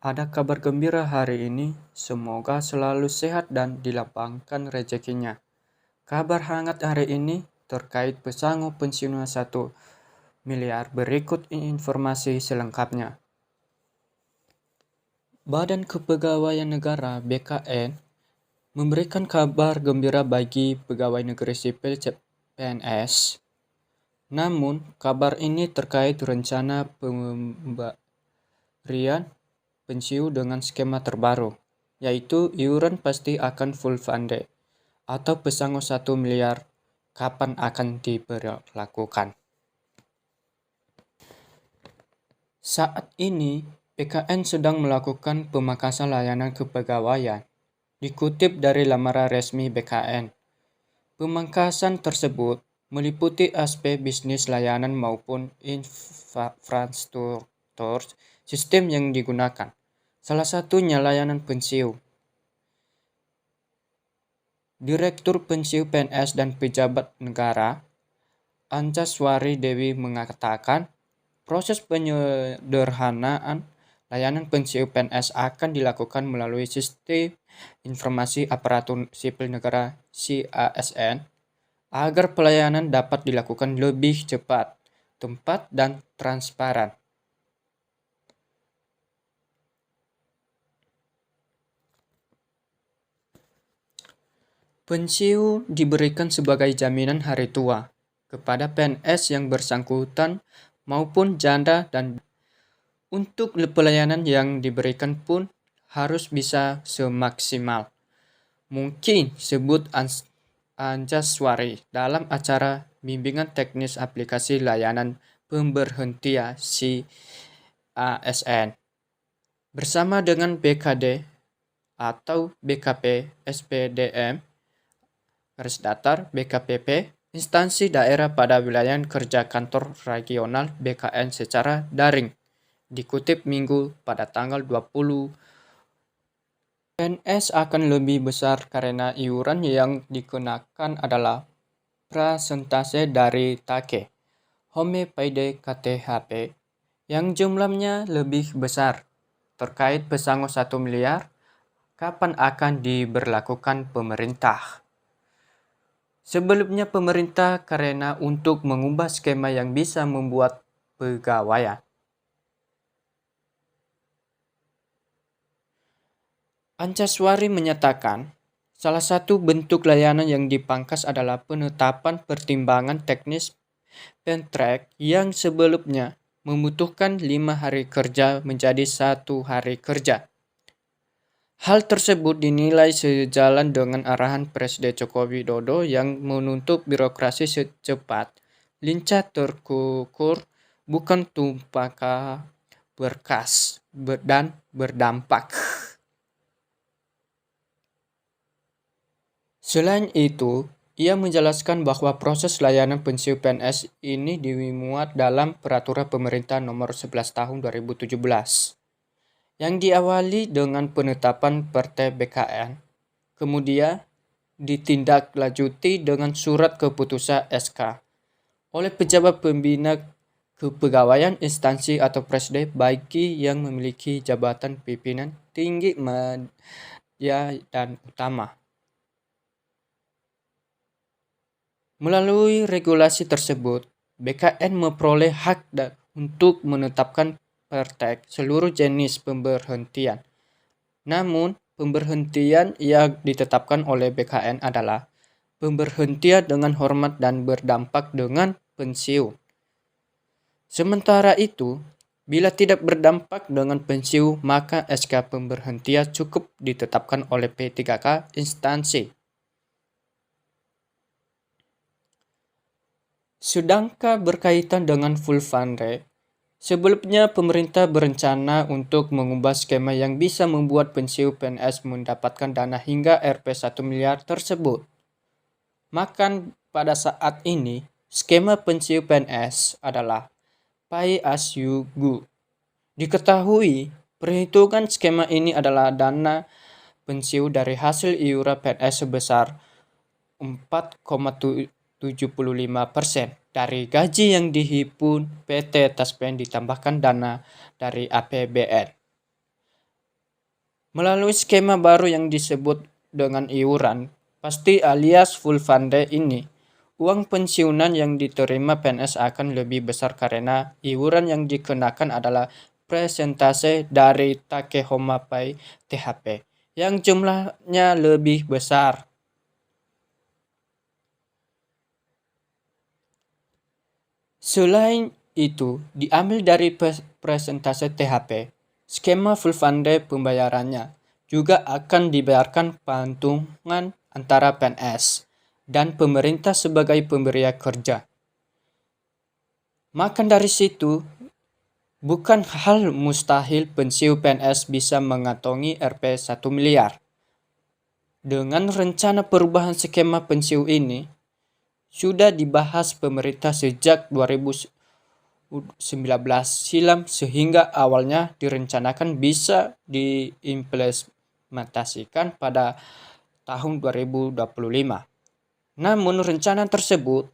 Ada kabar gembira hari ini, semoga selalu sehat dan dilapangkan rezekinya. Kabar hangat hari ini terkait pesangon pensiun 1 miliar, berikut informasi selengkapnya. Badan Kepegawaian Negara (BKN) memberikan kabar gembira bagi pegawai negeri sipil (PNS). Namun, kabar ini terkait rencana pemberian pensiun dengan skema terbaru, yaitu iuran pasti akan full funded atau pesangon 1 miliar kapan akan diberlakukan. Saat ini, PKN sedang melakukan pemangkasan layanan kepegawaian. Dikutip dari laman resmi BKN, pemangkasan tersebut meliputi aspek bisnis layanan maupun infrastruktur sistem yang digunakan. Salah satunya layanan pensiun. Direktur Pensiun PNS dan Pejabat Negara, Ancaswari Dewi mengatakan, proses penyederhanaan layanan pensiun PNS akan dilakukan melalui Sistem Informasi Aparatur Sipil Negara (SIASN) agar pelayanan dapat dilakukan lebih cepat, tepat, dan transparan. Pensiun diberikan sebagai jaminan hari tua kepada PNS yang bersangkutan maupun janda, dan untuk pelayanan yang diberikan pun harus bisa semaksimal mungkin, sebut Ancaswari dalam acara bimbingan teknis aplikasi layanan pemberhentian (SIASN) bersama dengan BKD atau BKP, SPDM, BKPP, instansi daerah pada wilayah kerja kantor regional BKN secara daring. Dikutip Minggu pada tanggal 20, PNS akan lebih besar karena iuran yang dikenakan adalah persentase dari take home pay KTHP yang jumlahnya lebih besar. Terkait pesangon 1 miliar, kapan akan diberlakukan pemerintah? Sebelumnya pemerintah karena untuk mengubah skema yang bisa membuat pegawaian. Ancaswari menyatakan, salah satu bentuk layanan yang dipangkas adalah penetapan pertimbangan teknis pentrack yang sebelumnya membutuhkan 5 hari kerja menjadi 1 hari kerja. Hal tersebut dinilai sejalan dengan arahan Presiden Joko Widodo yang menuntut birokrasi secepat, lincah, terukur, bukan tumpaka berkas, dan berdampak. Selain itu, ia menjelaskan bahwa proses layanan pensiun PNS ini dimuat dalam Peraturan Pemerintah Nomor 11 Tahun 2017 yang diawali dengan penetapan Perda BKN, kemudian ditindaklanjuti dengan surat keputusan SK oleh pejabat pembina kepegawaian instansi atau presiden bagi yang memiliki jabatan pimpinan tinggi, media, dan utama. Melalui regulasi tersebut, BKN memperoleh hak untuk menetapkan pertek seluruh jenis pemberhentian. Namun, pemberhentian yang ditetapkan oleh BKN adalah pemberhentian dengan hormat dan berdampak dengan pensiun. Sementara itu, bila tidak berdampak dengan pensiun, maka SK pemberhentian cukup ditetapkan oleh P3K instansi. Sedangkan berkaitan dengan full funded, sebelumnya pemerintah berencana untuk mengubah skema yang bisa membuat pensiun PNS mendapatkan dana hingga Rp 1 miliar tersebut. Maka pada saat ini, skema pensiun PNS adalah pay as you go. Diketahui, perhitungan skema ini adalah dana pensiun dari hasil iuran PNS sebesar 4,75% dari gaji yang dihimpun PT Taspen ditambahkan dana dari APBN. Melalui skema baru yang disebut dengan iuran pasti alias full funded ini, uang pensiunan yang diterima PNS akan lebih besar karena iuran yang dikenakan adalah persentase dari take home pay THP yang jumlahnya lebih besar. Selain itu, diambil dari persentase THP, skema full funded pembayarannya juga akan dibayarkan patungan antara PNS dan pemerintah sebagai pemberi kerja. Maka dari situ, bukan hal mustahil pensiun PNS bisa mengantongi Rp 1 miliar. Dengan rencana perubahan skema pensiun ini, sudah dibahas pemerintah sejak 2019 silam sehingga awalnya direncanakan bisa diimplementasikan pada tahun 2025. Namun rencana tersebut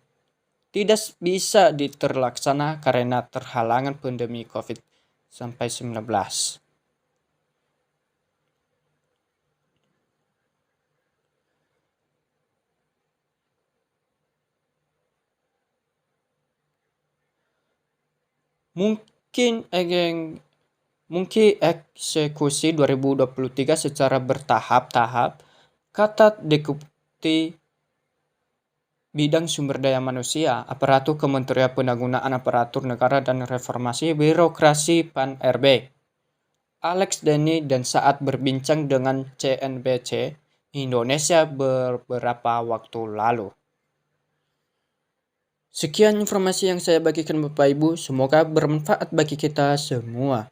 tidak bisa diterlaksana karena terhalangan pandemi COVID-19. Mungkin eksekusi 2023 secara bertahap-tahap, kata Deputi Bidang Sumber Daya Manusia, Aparatur Kementerian Penanggulangan Aparatur Negara dan Reformasi Birokrasi PAN RB, Alex Denny, dan saat berbincang dengan CNBC Indonesia beberapa waktu lalu. Sekian informasi yang saya bagikan Bapak Ibu, semoga bermanfaat bagi kita semua.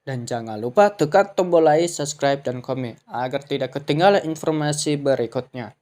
Dan jangan lupa tekan tombol like, subscribe, dan komen agar tidak ketinggalan informasi berikutnya.